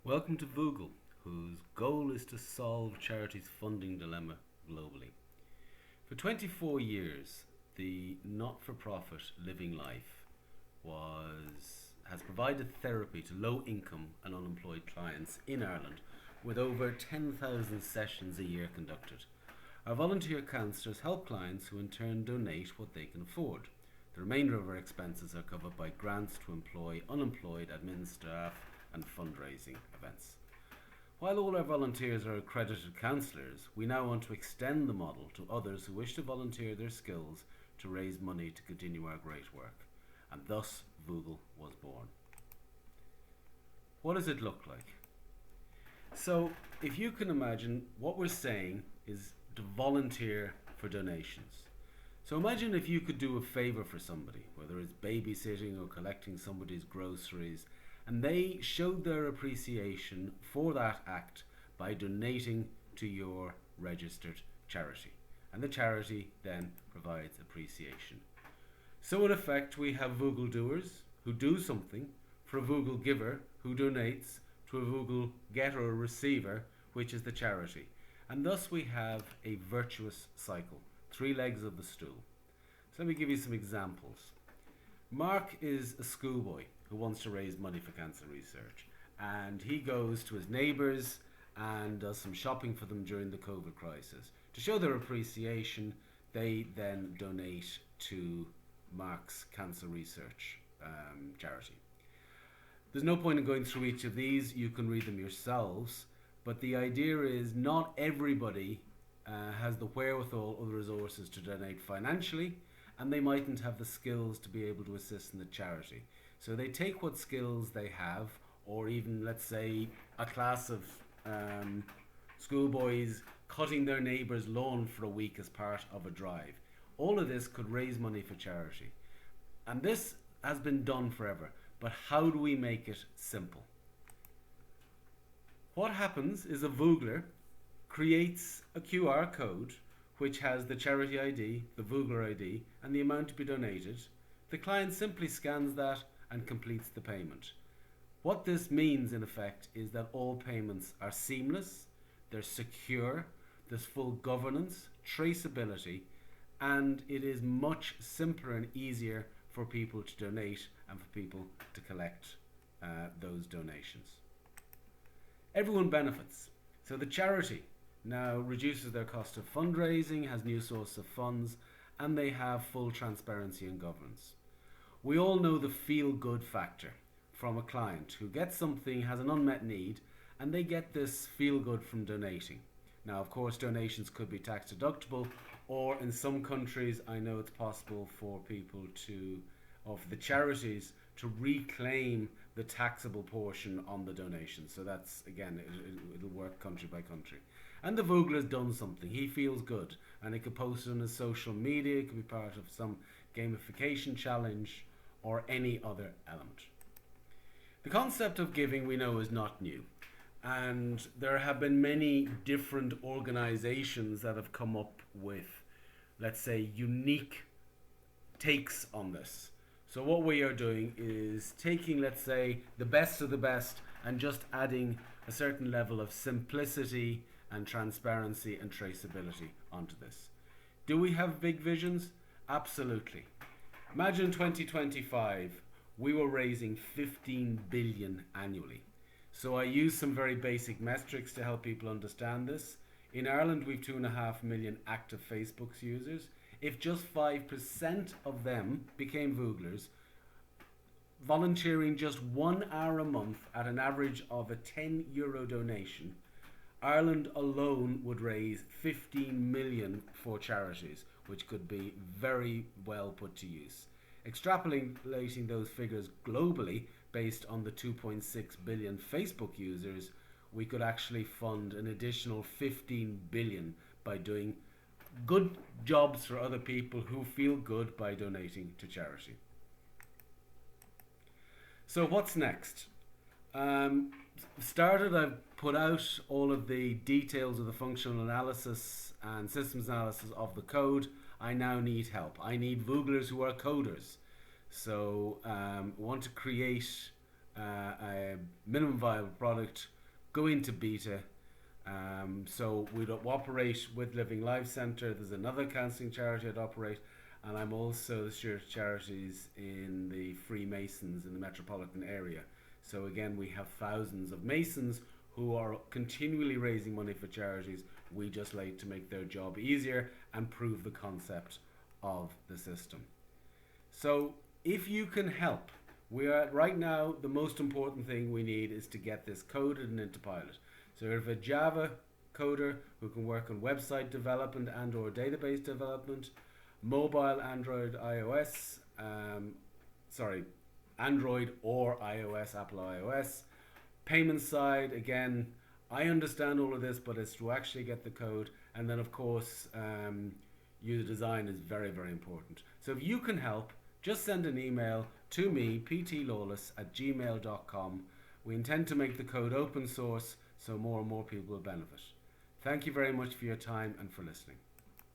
Welcome to Voogle, whose goal is to solve charities' funding dilemma globally. For 24 years, the not-for-profit Living Life has provided therapy to low-income and unemployed clients in Ireland, with over 10,000 sessions a year conducted. Our volunteer counsellors help clients who in turn donate what they can afford. The remainder of our expenses are covered by grants to employ unemployed admin staff and fundraising events. While all our volunteers are accredited counsellors, we now want to extend the model to others who wish to volunteer their skills to raise money to continue our great work. And thus Voogle was born. What does it look like? So if you can imagine, what we're saying is to volunteer for donations. So imagine if you could do a favour for somebody, whether it's babysitting or collecting somebody's groceries, and they showed their appreciation for that act by donating to your registered charity. And the charity then provides appreciation. So in effect, we have Voogle doers who do something for a Voogle giver who donates to a Voogle getter or receiver, which is the charity. And thus we have a virtuous cycle, three legs of the stool. So let me give you some examples. Mark is a schoolboy who wants to raise money for cancer research, and he goes to his neighbours and does some shopping for them during the COVID crisis. To show their appreciation, they then donate to Mark's cancer research charity. There's no point in going through each of these, you can read them yourselves, but the idea is not everybody has the wherewithal or the resources to donate financially, and they mightn't have the skills to be able to assist in the charity. So they take what skills they have, or even, let's say, a class of schoolboys cutting their neighbour's lawn for a week as part of a drive. All of this could raise money for charity. And this has been done forever, but how do we make it simple? What happens is a Voogler creates a QR code which has the charity ID, the Voogler ID, and the amount to be donated. The client simply scans that and completes the payment. What this means in effect is that all payments are seamless, they're secure, there's full governance, traceability, and it is much simpler and easier for people to donate and for people to collect those donations. Everyone benefits. So the charity now reduces their cost of fundraising, has new source of funds, and they have full transparency and governance. We all know the feel-good factor from a client who gets something, has an unmet need, and they get this feel-good from donating. Now, of course, donations could be tax deductible, or in some countries, I know it's possible for people of the charities to reclaim the taxable portion on the donation. So that's, again, it'll work country by country. And the Voogle has done something. He feels good, and he could post it on his social media. It could be part of some gamification challenge or any other element. The concept of giving, we know, is not new. And there have been many different organizations that have come up with, let's say, unique takes on this. So what we are doing is taking, let's say, the best of the best and just adding a certain level of simplicity and transparency and traceability onto this. Do we have big visions? Absolutely. Imagine 2025, we were raising 15 billion annually. So I use some very basic metrics to help people understand this. In Ireland, we've 2.5 million active Facebook users. If just 5% of them became Vooglers, volunteering just 1 hour a month at an average of a €10 donation, Ireland alone would raise 15 million for charities, which could be very well put to use. Extrapolating those figures globally, based on the 2.6 billion Facebook users, we could actually fund an additional 15 billion by doing good jobs for other people who feel good by donating to charity. So what's next? I've put out all of the details of the functional analysis and systems analysis of the code. I now need help. I need Vooglers who are coders. So we want to create a minimum viable product go into beta. So we'd operate with Living Life Centre. There's another counselling charity I'd operate, and I'm also the steward of charities in the Freemasons in the metropolitan area. So again, we have thousands of Masons who are continually raising money for charities. We just like to make their job easier and prove the concept of the system. So if you can help, we are right now, the most important thing we need is to get this coded and into pilot. So if a Java coder who can work on website development and or database development, mobile, Android, iOS, Android or iOS, Apple iOS, payment side, again, I understand all of this, but it's to actually get the code. And then of course, user design is very, very important. So if you can help, just send an email to me, ptlawless@gmail.com. We intend to make the code open source so more and more people will benefit. Thank you very much for your time and for listening.